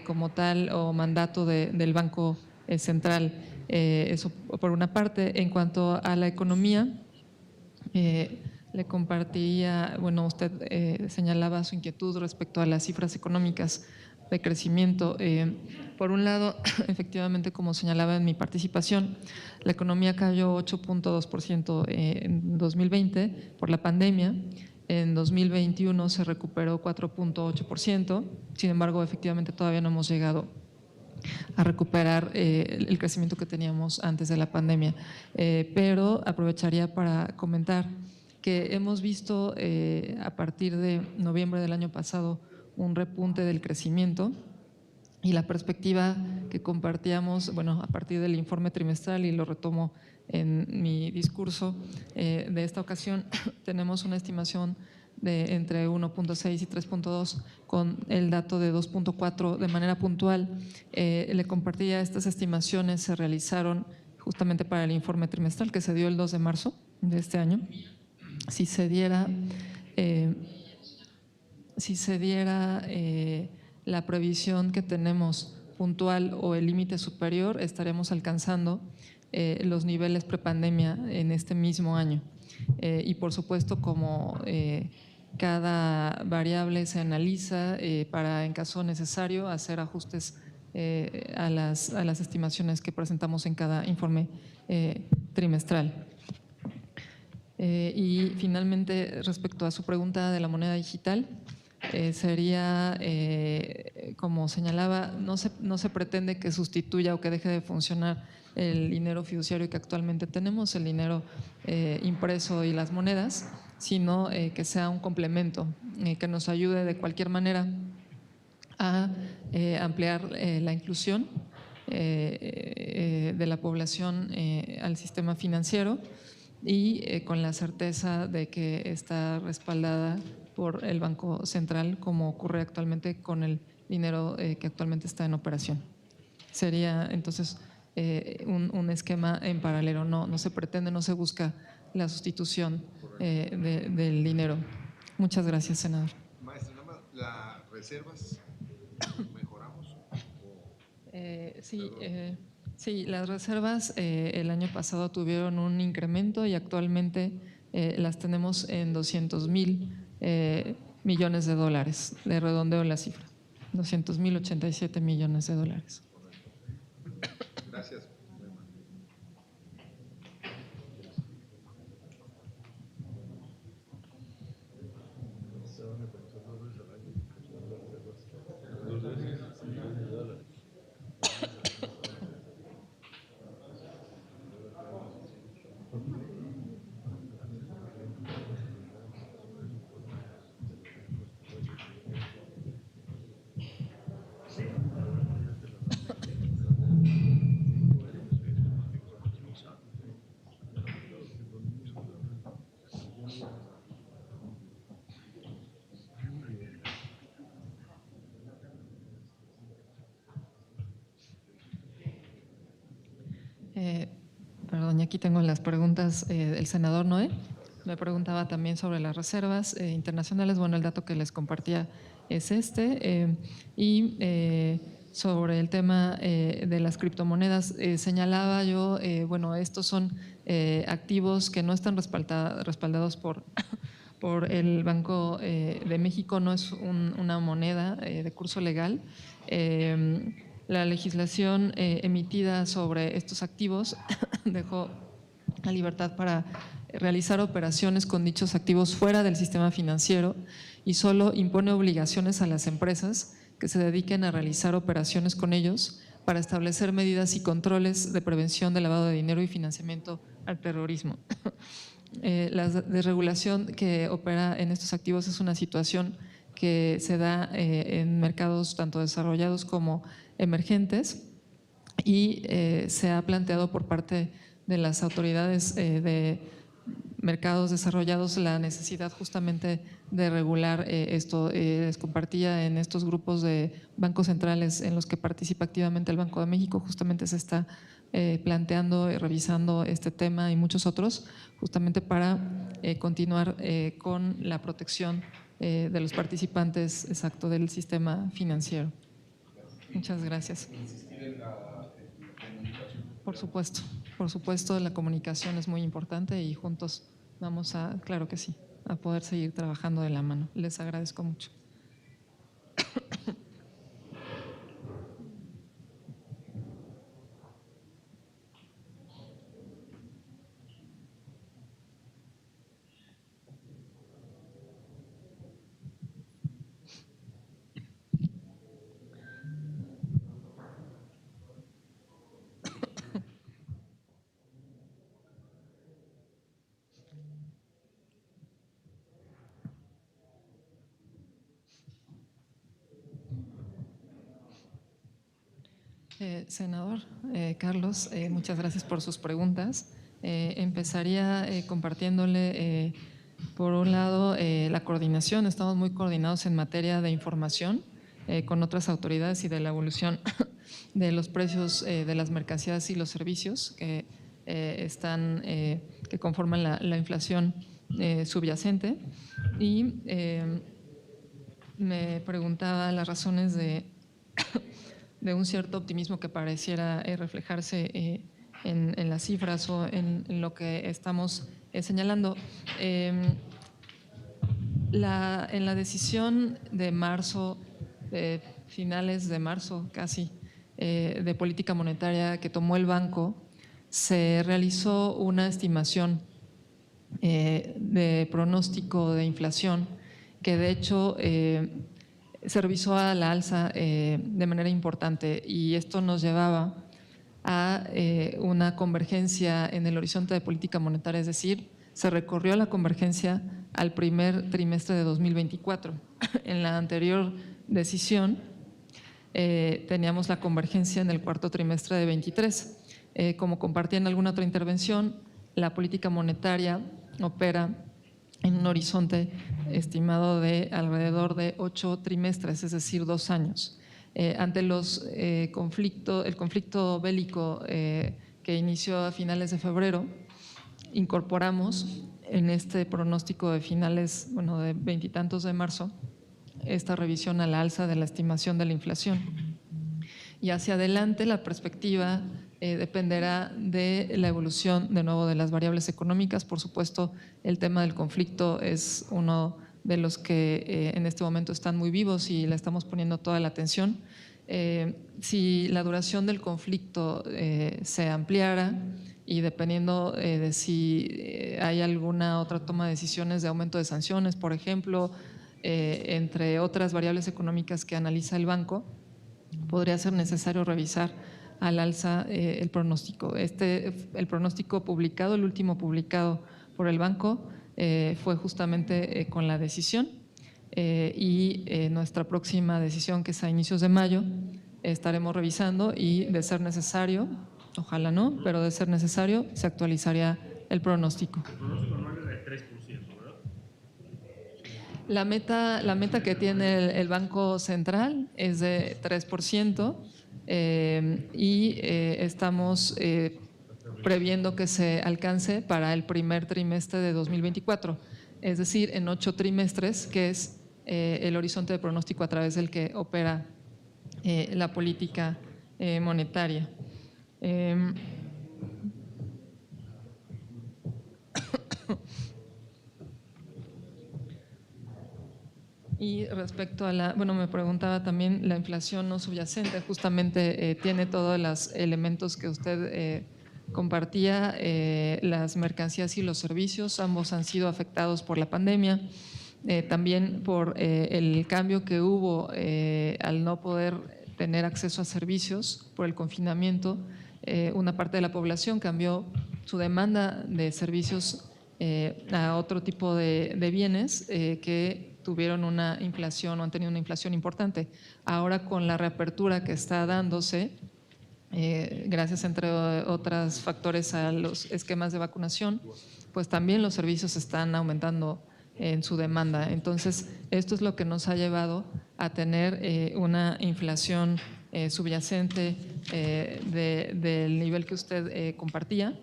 como tal o mandato del Banco Central. Eso por una parte. En cuanto a la economía, le compartiría, bueno, usted señalaba su inquietud respecto a las cifras económicas de crecimiento. Por un lado, efectivamente, como señalaba en mi participación, la economía cayó 8.2% en 2020 por la pandemia. En 2021 se recuperó 4.8%. Sin embargo, efectivamente, todavía no hemos llegado a recuperar el crecimiento que teníamos antes de la pandemia. Pero aprovecharía para comentar que hemos visto a partir de noviembre del año pasado un repunte del crecimiento, y la perspectiva que compartíamos, bueno, a partir del informe trimestral, y lo retomo en mi discurso de esta ocasión, tenemos una estimación de entre 1.6 y 3.2, con el dato de 2.4 de manera puntual. Le compartía, estas estimaciones se realizaron justamente para el informe trimestral que se dio el 2 de marzo de este año. Si se diera la previsión que tenemos puntual o el límite superior, estaremos alcanzando los niveles prepandemia en este mismo año. Y por supuesto, como cada variable se analiza para, en caso necesario, hacer ajustes a las estimaciones que presentamos en cada informe trimestral. Y finalmente, respecto a su pregunta de la moneda digital, sería, como señalaba, no se pretende que sustituya o que deje de funcionar el dinero fiduciario que actualmente tenemos, el dinero impreso y las monedas, sino que sea un complemento que nos ayude de cualquier manera a ampliar la inclusión de la población al sistema financiero, y con la certeza de que está respaldada por el Banco Central, como ocurre actualmente con el dinero que actualmente está en operación. Sería entonces un esquema en paralelo. No se pretende, no se busca la sustitución del dinero. Muchas gracias, senador. Maestra, nada más, ¿las reservas mejoramos? Sí, las reservas el año pasado tuvieron un incremento, y actualmente las tenemos en 200,000 millones de dólares. Le redondeo la cifra, 200,087 millones de dólares. Gracias. Perdón, y aquí tengo las preguntas del senador Noé. Me preguntaba también sobre las reservas internacionales. Bueno, el dato que les compartía es este. Sobre el tema de las criptomonedas, señalaba yo, bueno, estos son activos que no están respaldados por el Banco de México, no es una moneda de curso legal. La legislación emitida sobre estos activos dejó la libertad para realizar operaciones con dichos activos fuera del sistema financiero, y solo impone obligaciones a las empresas que se dediquen a realizar operaciones con ellos para establecer medidas y controles de prevención del lavado de dinero y financiamiento al terrorismo. La desregulación que opera en estos activos es una situación que se da en mercados tanto desarrollados como emergentes, y se ha planteado por parte de las autoridades de mercados desarrollados la necesidad justamente de regular esto. Les compartía, en estos grupos de bancos centrales en los que participa activamente el Banco de México, justamente se está planteando y revisando este tema y muchos otros, justamente para continuar con la protección de los participantes, exacto, del sistema financiero. Muchas gracias. Insistir en la comunicación. Por supuesto, la comunicación es muy importante y juntos vamos a, claro que sí, a poder seguir trabajando de la mano. Les agradezco mucho. Senador Carlos, muchas gracias por sus preguntas. Empezaría compartiéndole, por un lado, la coordinación. Estamos muy coordinados en materia de información con otras autoridades y de la evolución de los precios de las mercancías y los servicios que que conforman la inflación subyacente. Y me preguntaba las razones de un cierto optimismo que pareciera reflejarse en las cifras o en lo que estamos señalando. En la decisión de marzo, finales de marzo casi, de política monetaria que tomó el banco, se realizó una estimación de pronóstico de inflación que de hecho se revisó a la alza de manera importante, y esto nos llevaba a una convergencia en el horizonte de política monetaria, es decir, se recorrió la convergencia al primer trimestre de 2024. En la anterior decisión teníamos la convergencia en el cuarto trimestre de 23. Como compartí en alguna otra intervención, la política monetaria opera en un horizonte estimado de alrededor de 8 trimestres, es decir, 2 años. Ante el conflicto bélico que inició a finales de febrero, incorporamos en este pronóstico de finales, de veintitantos de marzo, esta revisión a la alza de la estimación de la inflación. Y hacia adelante la perspectiva dependerá de la evolución de nuevo de las variables económicas. Por supuesto, el tema del conflicto es uno de los que en este momento están muy vivos y le estamos poniendo toda la atención. Si la duración del conflicto se ampliara y dependiendo de si hay alguna otra toma de decisiones de aumento de sanciones, por ejemplo, entre otras variables económicas que analiza el banco, podría ser necesario revisar al alza el pronóstico. El pronóstico publicado, el último publicado por el banco, fue justamente con la decisión y nuestra próxima decisión, que es a inicios de mayo, estaremos revisando y, de ser necesario, ojalá no, pero de ser necesario, se actualizaría el pronóstico. El pronóstico anual es de 3%, ¿verdad? La meta que tiene el Banco Central es de 3%. Y estamos previendo que se alcance para el primer trimestre de 2024, es decir, en 8 trimestres, que es el horizonte de pronóstico a través del que opera la política monetaria. Y respecto a me preguntaba también, la inflación no subyacente, justamente tiene todos los elementos que usted compartía, las mercancías y los servicios, ambos han sido afectados por la pandemia, también por el cambio que hubo al no poder tener acceso a servicios por el confinamiento. Una parte de la población cambió su demanda de servicios a otro tipo de bienes que tuvieron una inflación o han tenido una inflación importante. Ahora, con la reapertura que está dándose, gracias entre otros factores a los esquemas de vacunación, pues también los servicios están aumentando en su demanda. Entonces, esto es lo que nos ha llevado a tener una inflación subyacente del nivel que usted compartía.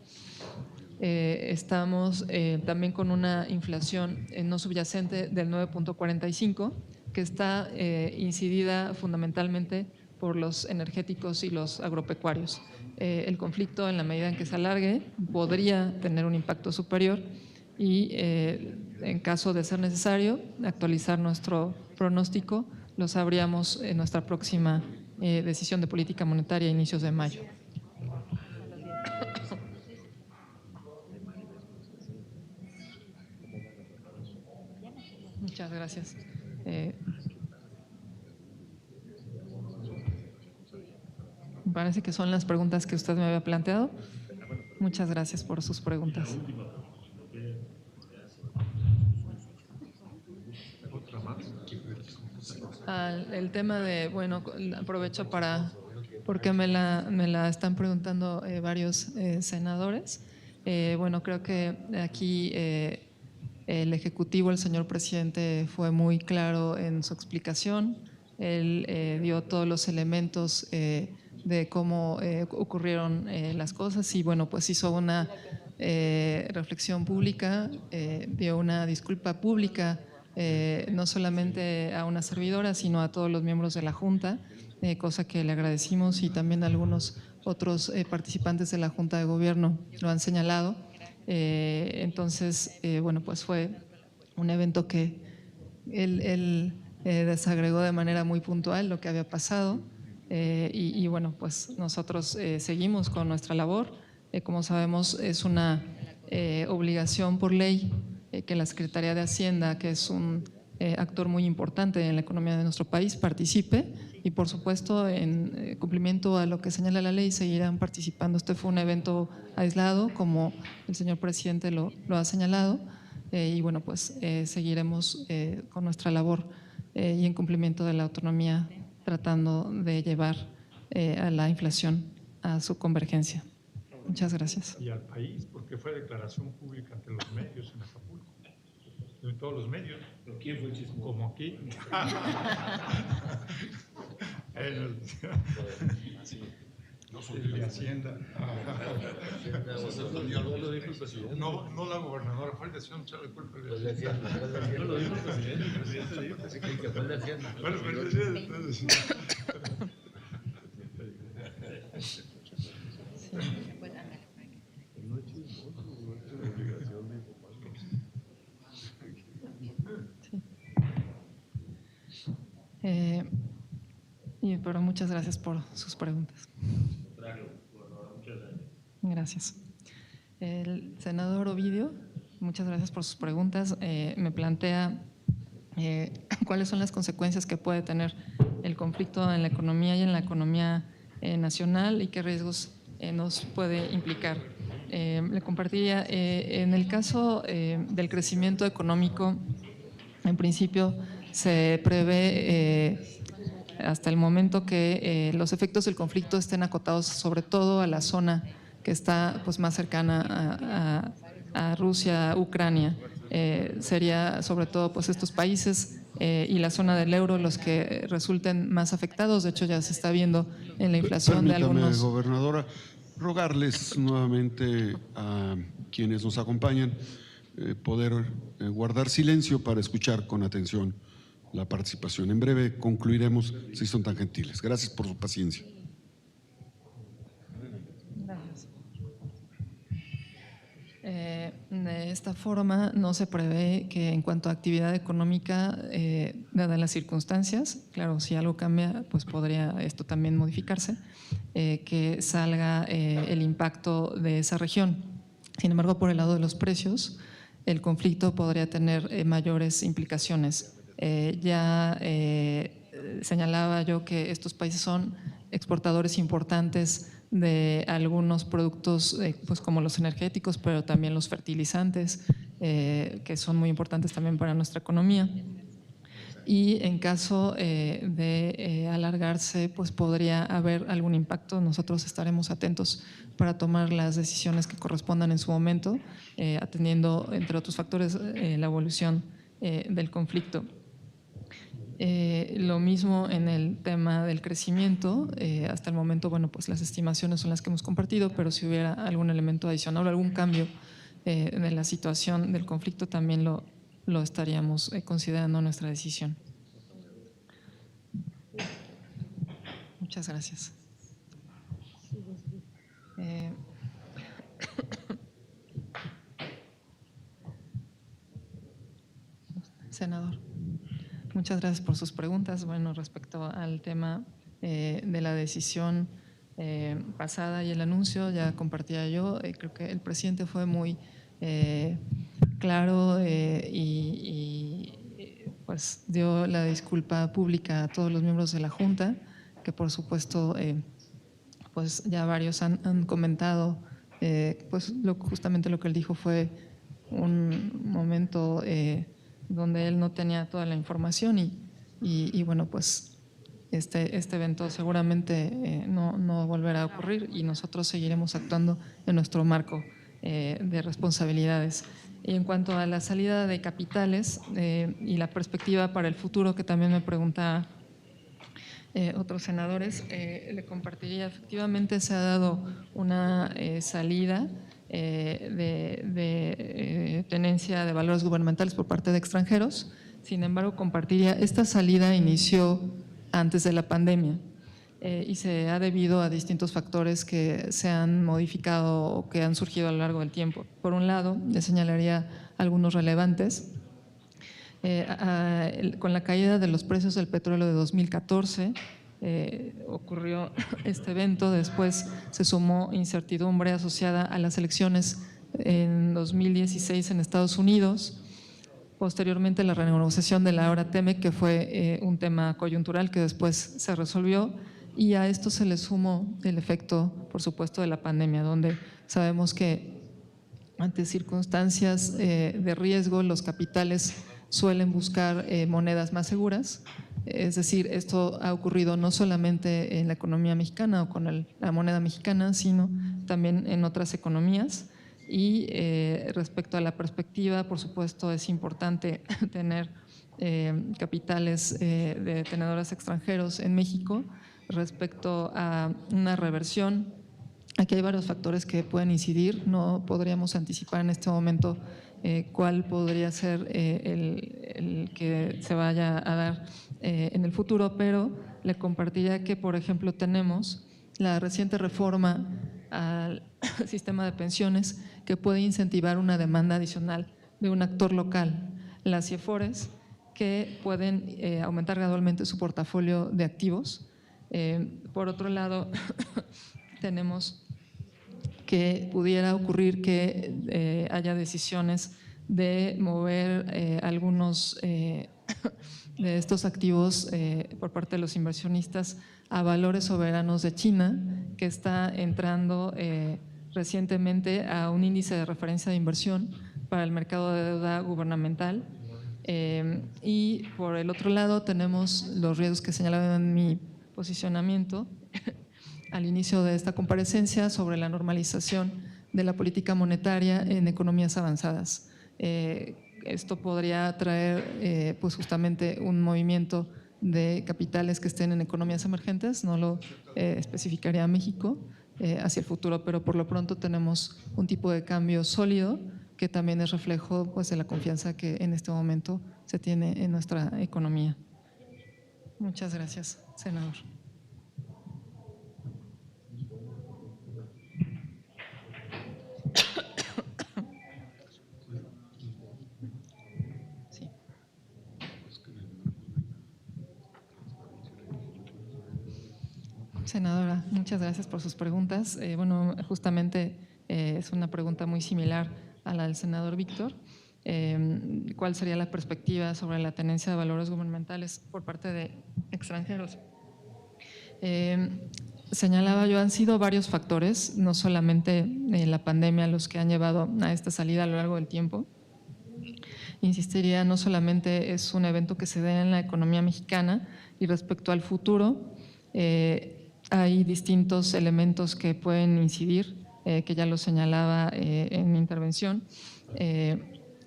Estamos también con una inflación no subyacente del 9.45, que está incidida fundamentalmente por los energéticos y los agropecuarios. El conflicto, en la medida en que se alargue, podría tener un impacto superior y, en caso de ser necesario, actualizar nuestro pronóstico. Lo sabríamos en nuestra próxima decisión de política monetaria a inicios de mayo. Muchas gracias. Me parece que son las preguntas que usted me había planteado. Muchas gracias por sus preguntas. El tema de, bueno, aprovecho porque me la están preguntando varios senadores. Bueno, creo que aquí el Ejecutivo, el señor presidente, fue muy claro en su explicación. Él dio todos los elementos de cómo ocurrieron las cosas y, bueno, pues hizo una reflexión pública, dio una disculpa pública, no solamente a una servidora, sino a todos los miembros de la Junta, cosa que le agradecimos, y también a algunos otros participantes de la Junta de Gobierno lo han señalado. Entonces, bueno, pues fue un evento que él desagregó de manera muy puntual lo que había pasado, y bueno, pues nosotros seguimos con nuestra labor. Como sabemos, es una obligación por ley que la Secretaría de Hacienda, que es un actor muy importante en la economía de nuestro país, participe, y por supuesto en cumplimiento a lo que señala la ley seguirán participando. Este fue un evento aislado, como el señor presidente lo ha señalado, y bueno, pues seguiremos con nuestra labor y en cumplimiento de la autonomía, tratando de llevar a la inflación a su convergencia. Muchas gracias. Y al país, porque fue declaración pública ante los medios en Acapulco. En todos los medios. ¿Pero quién fue el chismoso? Como aquí. No soy de Hacienda. No lo dijo el presidente. No la gobernadora, fue el de Hacienda, echarle culpa al de Hacienda. No lo dijo el presidente. El presidente dijo que fue el de Hacienda. Bueno, pero el de Hacienda. Pero muchas gracias por sus preguntas. Gracias. El senador Ovidio, muchas gracias por sus preguntas. Me plantea cuáles son las consecuencias que puede tener el conflicto en la economía y en la economía nacional y qué riesgos nos puede implicar. Le compartiría, en el caso del crecimiento económico, en principio se prevé hasta el momento que los efectos del conflicto estén acotados sobre todo a la zona que está pues más cercana a Rusia, Ucrania. Sería sobre todo pues estos países y la zona del euro los que resulten más afectados. De hecho, ya se está viendo en la inflación de algunos… Gobernadora, rogarles nuevamente a quienes nos acompañan poder guardar silencio para escuchar con atención la participación. En breve concluiremos, si son tan gentiles. Gracias por su paciencia. Gracias. De esta forma, no se prevé que en cuanto a actividad económica, dadas las circunstancias, claro, si algo cambia, pues podría esto también modificarse, que salga el impacto de esa región. Sin embargo, por el lado de los precios, el conflicto podría tener mayores implicaciones. Ya señalaba yo que estos países son exportadores importantes de algunos productos, pues como los energéticos, pero también los fertilizantes, que son muy importantes también para nuestra economía. Y en caso de alargarse, pues podría haber algún impacto. Nosotros estaremos atentos para tomar las decisiones que correspondan en su momento, atendiendo, entre otros factores, la evolución del conflicto. Lo mismo en el tema del crecimiento. Hasta el momento, bueno, pues las estimaciones son las que hemos compartido, pero si hubiera algún elemento adicional o algún cambio de la situación del conflicto, también lo estaríamos considerando en nuestra decisión. Muchas gracias. Senador, muchas gracias por sus preguntas. Bueno, respecto al tema de la decisión pasada y el anuncio, ya compartía yo, creo que el presidente fue muy claro y pues dio la disculpa pública a todos los miembros de la Junta, que por supuesto pues ya varios han comentado, pues justamente lo que él dijo fue un momento donde él no tenía toda la información y bueno, pues este evento seguramente no volverá a ocurrir y nosotros seguiremos actuando en nuestro marco de responsabilidades. Y en cuanto a la salida de capitales y la perspectiva para el futuro, que también me pregunta otros senadores, le compartiría, efectivamente se ha dado una salida de tenencia de valores gubernamentales por parte de extranjeros. Sin embargo, compartiría, esta salida inició antes de la pandemia y se ha debido a distintos factores que se han modificado o que han surgido a lo largo del tiempo. Por un lado, le señalaría algunos relevantes. Con la caída de los precios del petróleo de 2014, ocurrió este evento, después se sumó incertidumbre asociada a las elecciones en 2016 en Estados Unidos, posteriormente la renegociación de la ahora TEMEC, que fue un tema coyuntural que después se resolvió, y a esto se le sumó el efecto, por supuesto, de la pandemia, donde sabemos que ante circunstancias de riesgo los capitales suelen buscar monedas más seguras. Es decir, esto ha ocurrido no solamente en la economía mexicana o con la moneda mexicana, sino también en otras economías. Y respecto a la perspectiva, por supuesto, es importante tener capitales de tenedores extranjeros en México. Respecto a una reversión, aquí hay varios factores que pueden incidir. No podríamos anticipar en este momento cuál podría ser el que se vaya a dar en el futuro, pero le compartiría que, por ejemplo, tenemos la reciente reforma al sistema de pensiones que puede incentivar una demanda adicional de un actor local, las CIEFORES, que pueden aumentar gradualmente su portafolio de activos. Por otro lado, tenemos que pudiera ocurrir que haya decisiones de mover algunos de estos activos por parte de los inversionistas a valores soberanos de China, que está entrando recientemente a un índice de referencia de inversión para el mercado de deuda gubernamental. Y por el otro lado tenemos los riesgos que señalaba en mi posicionamiento al inicio de esta comparecencia sobre la normalización de la política monetaria en economías avanzadas. Esto podría traer pues justamente un movimiento de capitales que estén en economías emergentes, no lo especificaría a México hacia el futuro, pero por lo pronto tenemos un tipo de cambio sólido que también es reflejo pues de la confianza que en este momento se tiene en nuestra economía. Muchas gracias, senador. Sí. Senadora, muchas gracias por sus preguntas. Bueno, justamente es una pregunta muy similar a la del senador Víctor. ¿Cuál sería la perspectiva sobre la tenencia de valores gubernamentales por parte de extranjeros? Señalaba yo, han sido varios factores, no solamente la pandemia los que han llevado a esta salida a lo largo del tiempo. Insistiría, no solamente es un evento que se da en la economía mexicana, y respecto al futuro, hay distintos elementos que pueden incidir, que ya lo señalaba en mi intervención.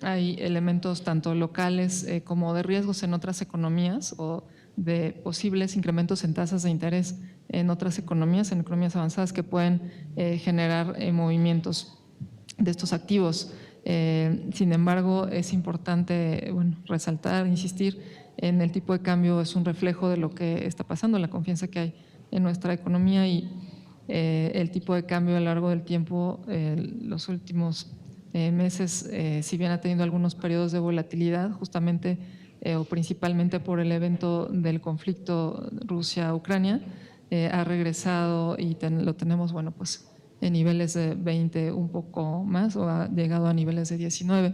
Hay elementos tanto locales como de riesgos en otras economías o de posibles incrementos en tasas de interés en otras economías, en economías avanzadas, que pueden generar movimientos de estos activos. Sin embargo, es importante resaltar, insistir en el tipo de cambio, es un reflejo de lo que está pasando, la confianza que hay en nuestra economía y el tipo de cambio a lo largo del tiempo, los últimos meses, si bien ha tenido algunos periodos de volatilidad, justamente o principalmente por el evento del conflicto Rusia-Ucrania, ha regresado y lo tenemos, bueno, pues en niveles de 20, un poco más, o ha llegado a niveles de 19.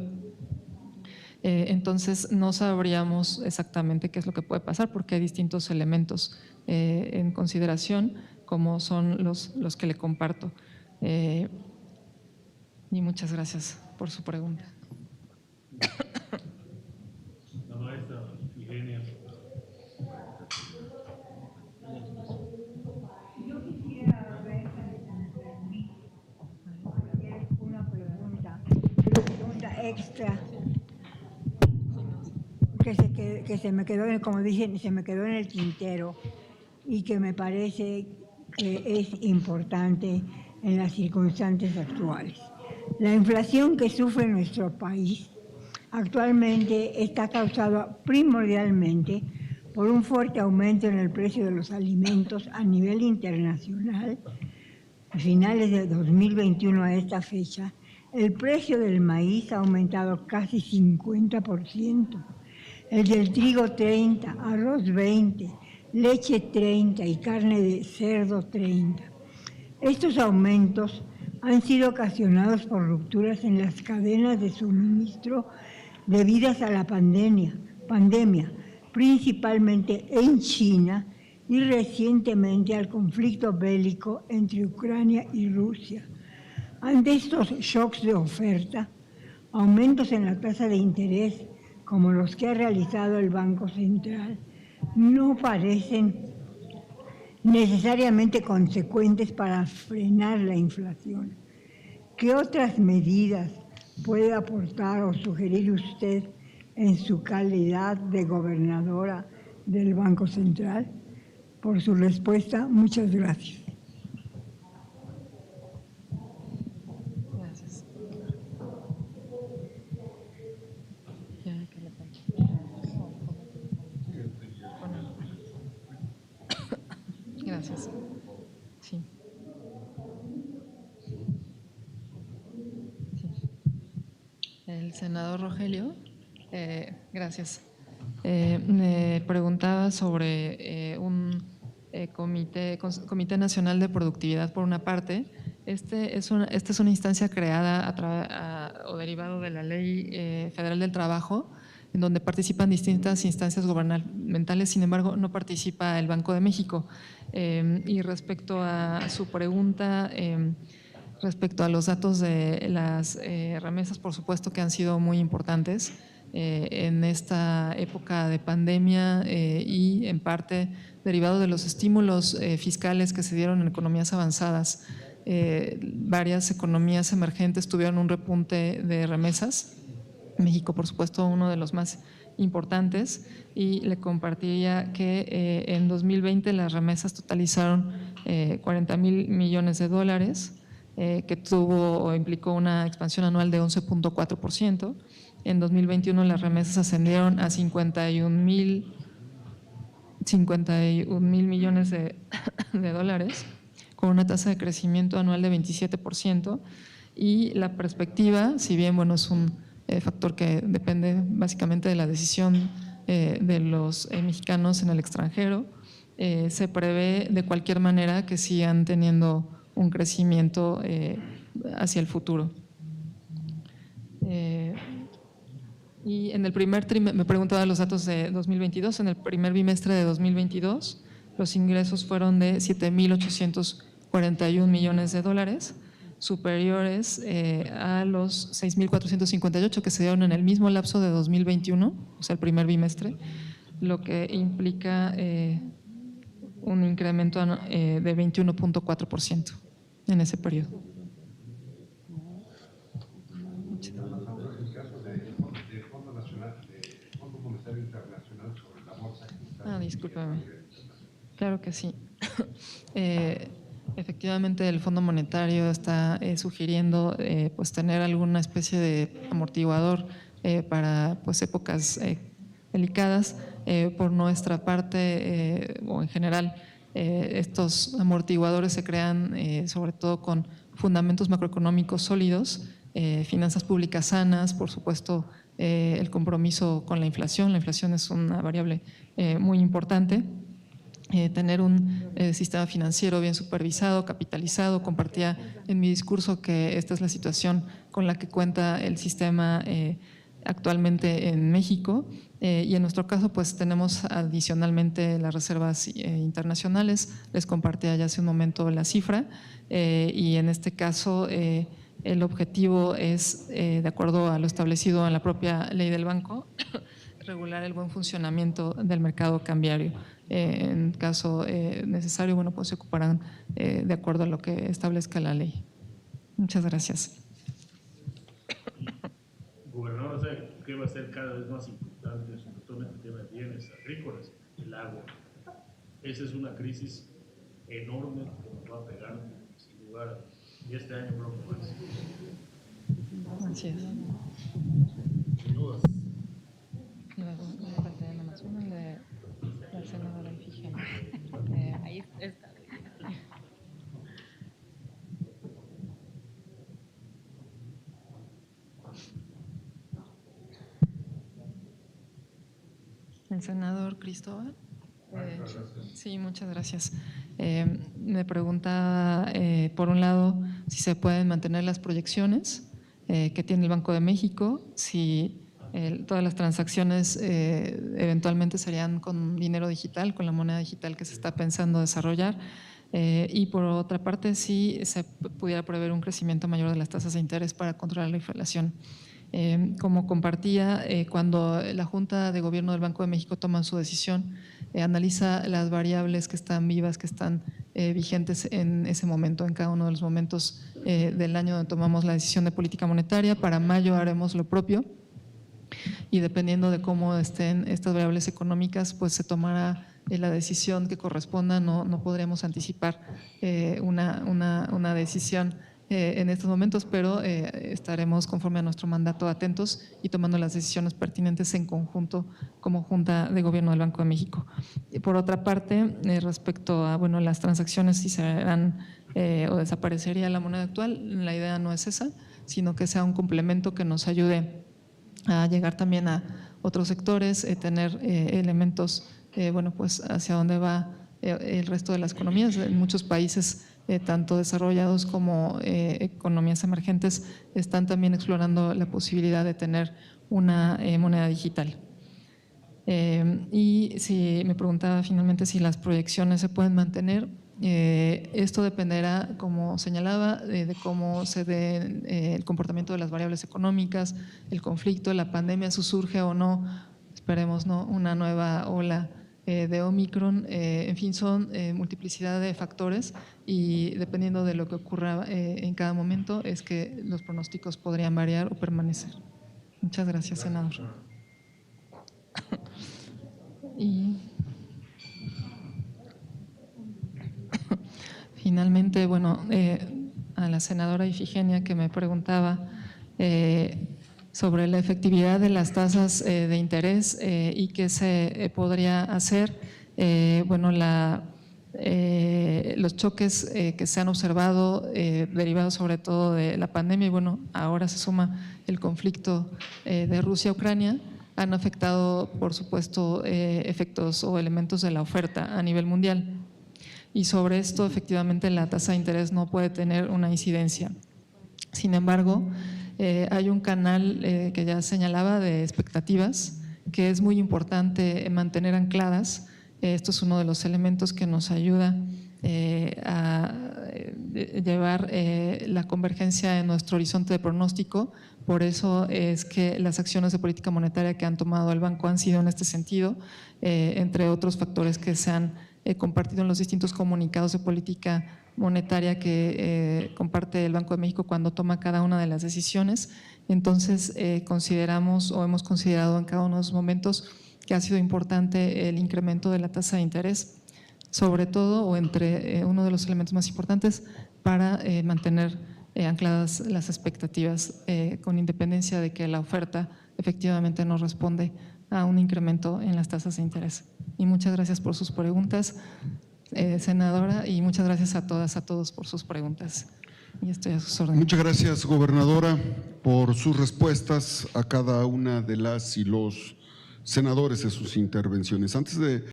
Entonces no sabríamos exactamente qué es lo que puede pasar porque hay distintos elementos en consideración, como son los que le comparto. Y muchas gracias por su pregunta. La maestra Ifigenia. Yo quisiera ver, una pregunta extra que se me quedó, como dicen, se me quedó en el tintero y que me parece que es importante en las circunstancias actuales. La inflación que sufre nuestro país actualmente está causada primordialmente por un fuerte aumento en el precio de los alimentos a nivel internacional. A finales de 2021 a esta fecha, el precio del maíz ha aumentado casi 50%, el del trigo 30%, arroz 20%, leche 30% y carne de cerdo 30%. Estos aumentos han sido ocasionados por rupturas en las cadenas de suministro debidas a la pandemia, principalmente en China y recientemente al conflicto bélico entre Ucrania y Rusia. Ante estos shocks de oferta, aumentos en la tasa de interés como los que ha realizado el Banco Central no parecen necesariamente consecuentes para frenar la inflación. ¿Qué otras medidas puede aportar o sugerir usted en su calidad de gobernadora del Banco Central? Por su respuesta, muchas gracias. Gracias. Gracias. Sí. El senador Rogelio, gracias. Me preguntaba sobre un Comité Nacional de Productividad, por una parte. Esta es una instancia creada o derivado de la Ley Federal del Trabajo, en donde participan distintas instancias gubernamentales, sin embargo, no participa el Banco de México. Y respecto a su pregunta, respecto a los datos de las remesas, por supuesto que han sido muy importantes en esta época de pandemia y en parte derivado de los estímulos fiscales que se dieron en economías avanzadas. Varias economías emergentes tuvieron un repunte de remesas. México, por supuesto, uno de los más importantes, y le compartiría que en 2020 las remesas totalizaron 40,000 millones de dólares, que tuvo o implicó una expansión anual de 11.4%. En 2021 las remesas ascendieron a 51,000 millones de dólares, con una tasa de crecimiento anual de 27%, y la perspectiva, si bien bueno, es un factor que depende básicamente de la decisión de los mexicanos en el extranjero, se prevé de cualquier manera que sigan teniendo un crecimiento hacia el futuro. Y en el primer trimestre, me preguntaba los datos de 2022, en el primer bimestre de 2022, los ingresos fueron de 7,841 millones de dólares, superiores a los 6,458 que se dieron en el mismo lapso de 2021, o sea, el primer bimestre, lo que implica un incremento de 21.4% en ese periodo. Discúlpeme. Claro que sí. Efectivamente, el Fondo Monetario está sugiriendo pues tener alguna especie de amortiguador para pues épocas delicadas. Por nuestra parte o en general, Estos amortiguadores se crean sobre todo con fundamentos macroeconómicos sólidos, finanzas públicas sanas, por supuesto, el compromiso con la inflación. La inflación es una variable muy importante. Tener un sistema financiero bien supervisado, capitalizado. Compartía en mi discurso que esta es la situación con la que cuenta el sistema actualmente en México, y en nuestro caso pues tenemos adicionalmente las reservas internacionales. Les compartía ya hace un momento la cifra, y en este caso el objetivo es, de acuerdo a lo establecido en la propia ley del banco, regular el buen funcionamiento del mercado cambiario. En caso necesario, bueno, pues se ocuparán de acuerdo a lo que establezca la ley. Muchas gracias. Gobernador, o sea, ¿qué va a ser cada vez más importante, sobre todo en el tema de bienes agrícolas? El agua. Esa es una crisis enorme que nos va a pegar, sin lugar, y este año creo que más. Así es. Sin dudas. Luego, me falta nada más uno de la senadora Ifigenia. Ahí está. El senador Cristóbal. Sí, muchas gracias. Me pregunta, por un lado, si se pueden mantener las proyecciones que tiene el Banco de México, si todas las transacciones eventualmente serían con dinero digital, con la moneda digital que se está pensando desarrollar, y por otra parte, si se pudiera prever un crecimiento mayor de las tasas de interés para controlar la inflación. Como compartía, cuando la Junta de Gobierno del Banco de México toma su decisión, analiza las variables que están vivas, que están vigentes en ese momento, en cada uno de los momentos del año donde tomamos la decisión de política monetaria. Para mayo haremos lo propio, y dependiendo de cómo estén estas variables económicas, pues se tomará la decisión que corresponda. No podremos anticipar una decisión en estos momentos, pero estaremos conforme a nuestro mandato atentos y tomando las decisiones pertinentes en conjunto como Junta de Gobierno del Banco de México. Por otra parte, respecto a las transacciones, si se harán o desaparecería la moneda actual, la idea no es esa, sino que sea un complemento que nos ayude a llegar también a otros sectores, tener elementos pues hacia dónde va el resto de las economías. En muchos países tanto desarrollados como economías emergentes están también explorando la posibilidad de tener una moneda digital. Y si me preguntaba finalmente si las proyecciones se pueden mantener, esto dependerá, como señalaba, de cómo se dé el comportamiento de las variables económicas, el conflicto, la pandemia, si surge o no, esperemos no, una nueva ola de Omicron. En fin, son multiplicidad de factores, y dependiendo de lo que ocurra en cada momento es que los pronósticos podrían variar o permanecer. Muchas gracias, senador. Y finalmente, a la senadora Ifigenia, que me preguntaba sobre la efectividad de las tasas de interés y qué se podría hacer. Los choques que se han observado derivados sobre todo de la pandemia, y ahora se suma el conflicto de Rusia-Ucrania, han afectado, por supuesto, efectos o elementos de la oferta a nivel mundial. Y sobre esto, efectivamente, la tasa de interés no puede tener una incidencia. Sin embargo, hay un canal que ya señalaba de expectativas que es muy importante mantener ancladas. Esto es uno de los elementos que nos ayuda a llevar la convergencia en nuestro horizonte de pronóstico. Por eso es que las acciones de política monetaria que han tomado el banco han sido en este sentido, entre otros factores que se han compartido en los distintos comunicados de política monetaria que comparte el Banco de México cuando toma cada una de las decisiones. Entonces, consideramos o hemos considerado en cada uno de los momentos que ha sido importante el incremento de la tasa de interés, sobre todo o entre uno de los elementos más importantes para mantener ancladas las expectativas, con independencia de que la oferta efectivamente no responde a un incremento en las tasas de interés. Y muchas gracias por sus preguntas. senadora, y muchas gracias a todas, a todos por sus preguntas. Y estoy a sus órdenes. Muchas gracias, gobernadora, por sus respuestas a cada una de las y los senadores de sus intervenciones. Antes de